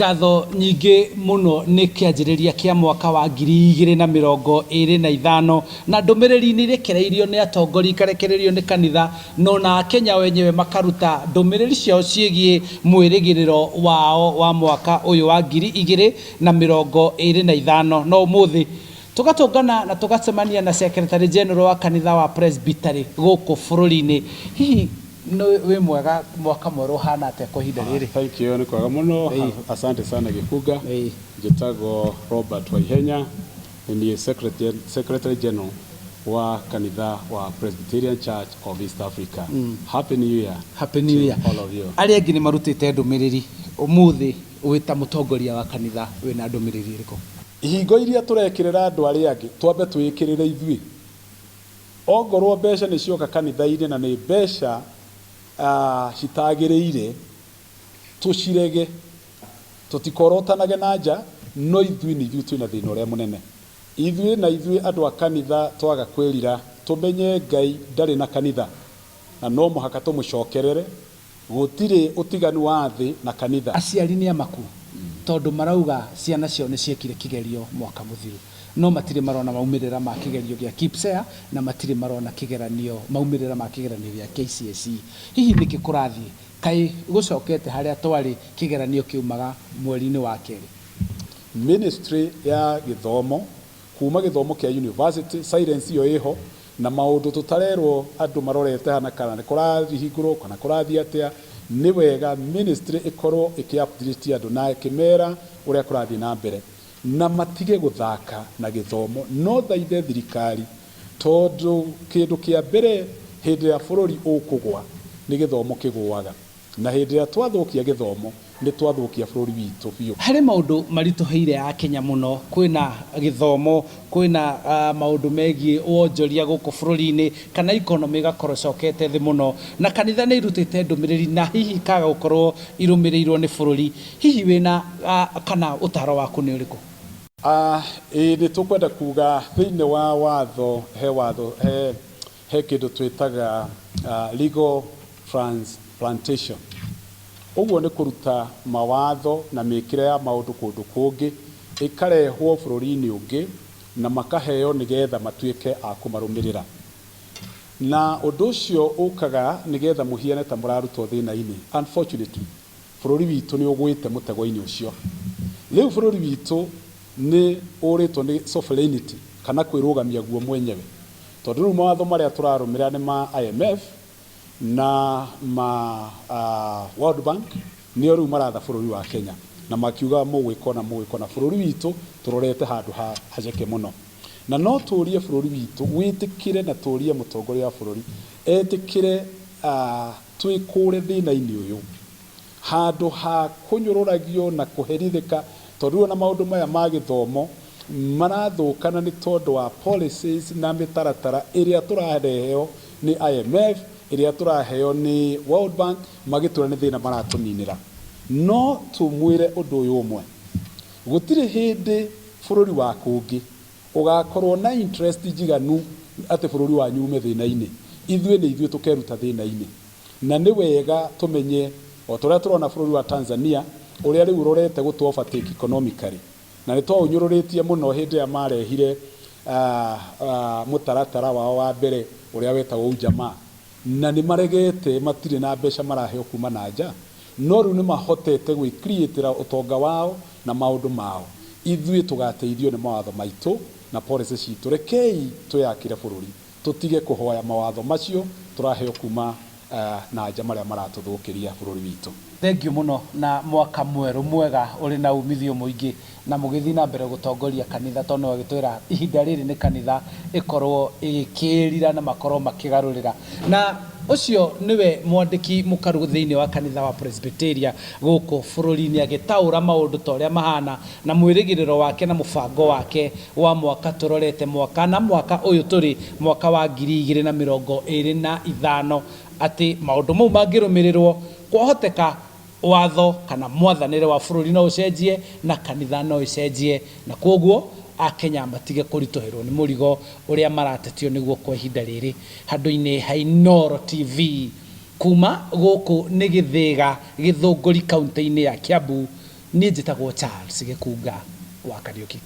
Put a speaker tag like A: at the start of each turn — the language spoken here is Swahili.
A: Ngatho nyingĩ mũno nĩ kĩanjĩrĩria kĩa mwaka wa 2025 na ndũmĩrĩri nĩ irekereirio nĩ atongoria ikarekererio nĩ kanitha no na Kenya wenyewe makaruta ndũmĩrĩri ciao ciĩgiĩ mwĩrĩgĩrĩro wao wa mwaka ũyũ wa 2025 no mũthĩ tugatũngana na tugacemania na Secretary General wa kanitha wa Presbytery gũkũ bũrũri-inĩ hihi no we mwega mwaka mwerũ hana ate kwa ihinda rĩrĩ.
B: Thank you ni kwaga muno. Asante sana Gĩkunga. Njĩtagwo Robert Waihenya ni Secretary General wa kanitha wa Presbyterian Church of East Africa. Happy New Year.
A: Happy New Year.
B: All of you.
A: Arĩa angĩ nĩ marutĩte ndũmĩrĩri ũmũthĩ wĩta mũtongoria wa kanitha wĩna ndũmĩrĩri ĩrĩkũ?
B: Ihingo iria turekĩrĩra andũ arĩa angĩ twambe twĩkĩrĩre ithuĩ. Ongorwo mbeca nĩ cioka kanitha-inĩ na nĩ mbeca citagĩrĩire tucirege tutikorotanage na nja no ithuĩ nĩ ithuĩ twĩna thĩna ũrĩa mũnene. Ithuĩ andũ a kanitha twaga kwĩrira tumenye Ngai ndarĩ na kanitha na no mũhaka tũmũcokerere gũtirĩ ũtiganu wa thĩ na kanitha.
A: Aciari nĩ amaku tondũ marauga ciana ciao nĩ ciekire kĩgerio mwaka mũthiru no matirĩ marona maumĩrĩra ma kĩgerio gĩa PCEA na matirĩ marona maumĩrĩra ma kĩgeranio gĩa KCSE. Hihi nĩkĩ kũrathiĩ kaĩ gũcokete harĩa twarĩ kĩgeranio kiumaga mweri-inĩ wa kerĩ?
B: Ministry ya gĩthomo kuma gĩthomo kĩa university silence iyo iho na maũndũ tutarerwo andũ marorete hana kana nĩ kũrathiĩ hingũrwo kana kũrathiĩ atĩa nĩ wega ministry ikorwo iki-update andũ na kĩmera ũrĩa kũrathiĩ na mbere na matige gũthaka na gĩthomo no thaithe thirikari tondũ kĩndũ kĩa mbere hĩndĩ ya bũrũri ũkũgwa nĩ gĩthomo kĩgũaga na hĩndĩ ya twathũkia gĩthomo nĩ twathũkia bũrũri witũ biũ.
A: Harĩ maũndũ maritũhĩire ya Kenya mũno kwĩna gĩthomo kwĩna maũndũ megiĩ wonjoria gũkũ bũrũri-inĩ kana economy igakorwo cokete thĩ mũno na kanitha nĩ irutĩte ndũmĩrĩri na hihi kaga gũkorwo irũmĩrĩirwo nĩ bũrũri hihi wĩna kana ũtaro waku nĩ ũrĩkũ?
B: Nĩ tũkwenda kuga thĩinĩ wa watho he kĩndũ twĩtaga legal transplantation. Ũguo nĩ kũruta mawatho na mĩkĩre ya maũndũ kũndũ kũngĩ ĩkarehwo bũrũri-inĩ ũngĩ na makaheo nĩgetha matuĩke a kũmarũmĩrĩra na ũndũ ũcio ũkaga nĩgetha mũhiane ta mũrarutwo thĩna-inĩ. Unfortunately bũrũri witũ nĩ ũgwĩte mũtego-inĩ ũcio. Rĩu bũrũri witũ nĩ ũrĩtwo nĩ sovereignty kana kwĩrũgamia guo mwenyewe tondũ rĩu mawatho marĩa tũrarũmĩrĩra nĩ ma IMF na World Bank nĩo rĩu maratha bũrũri wa Kenya na makiuga mũgwĩko na bũrũri witũ tũrorete handũ hajeke mũno na no tũrie bũrũri witũ wĩtĩkĩre na tũrie mũtongoria wa bũrũri etĩkĩre twĩkũre thĩna-inĩ ũyũ handũ ha kũnyũrũragio na kũherithĩka tondũ na maũndũ maya ma gĩthomo marathũkana nĩ tondũ wa policies na mĩtaratara ĩrĩa tũraheo nĩ IMF ĩrĩa tũraheo nĩ World Bank magĩtũra nĩ thĩna maratũninĩra. No tũmwĩre ũndũ ũyũ ũmwe gũtirĩ hĩndĩ bũrũri wa kũngĩ ũgakorwo na interest njiganu atĩ bũrũri wanyu ume thĩna-inĩ. Ithuĩ nĩ ithuĩ tũkeruta thĩna-inĩ na nĩ wega tũmenye o tũrĩa tũrona bũrũri wa Tanzania ũrĩa rĩu ũrorete gũtũ-overtake economically na nĩ twaũnyũrũrĩtie mũno hĩndĩ ya marehire mũtaratara wao wa mbere ũrĩa wetagwo ujamaa na nĩ maregete matirĩ na mbeca maraheo kuma na nja no rĩu nĩ mahotete gwĩcreatĩra ũtonga wao na maũndũ mao. Ithuĩ tũgateithio nĩ mawatho maitũ na policy citũ. Rekei twĩyakĩre bũrũri tũtige kũhoya mawatho macio tũraheo kuma na nja marĩa maratũthũkĩria bũrũri witũ.
A: Thengiũ mũno na mwaka mwerũ mwega ũrĩ na umithio mũingĩ na mũgĩthiĩ na mbere gũtongoria kanitha tondũ wagĩtwĩra ihinda rĩrĩ nĩ kanitha ĩkorwo ĩgĩkĩrira na makorwo makĩgarũrĩra na ũcio nĩwe mwandĩki mũkaru thĩinĩ wa kanitha wa Presbyteria gũkũ bũrũri-inĩ agĩtaũra maũndũ ta ũrĩa mahana na mwĩrĩgĩrĩro wake na mũbango wake wa mwaka tũrorete mwaka ũyũ tũrĩ mwaka wa 2025 atĩ maũndũ mau mangĩrũmĩrĩrwo kwahoteka watho kana mwathanĩre wa bũrũri no ũcenjie na kanitha no ũcenjie na kwoguo Akenya matige kũritũhĩrwo nĩ mũrigo ũrĩa maratetio nĩguo kwa ihinda rĩrĩ. Handũ-inĩ ha Inooro TV kuma gũkũ nĩ Gĩthĩga Gĩthũngũri kaunti-inĩ ya Kiambu niĩ njĩtagwo Charles Gĩkunga wa Kariũki.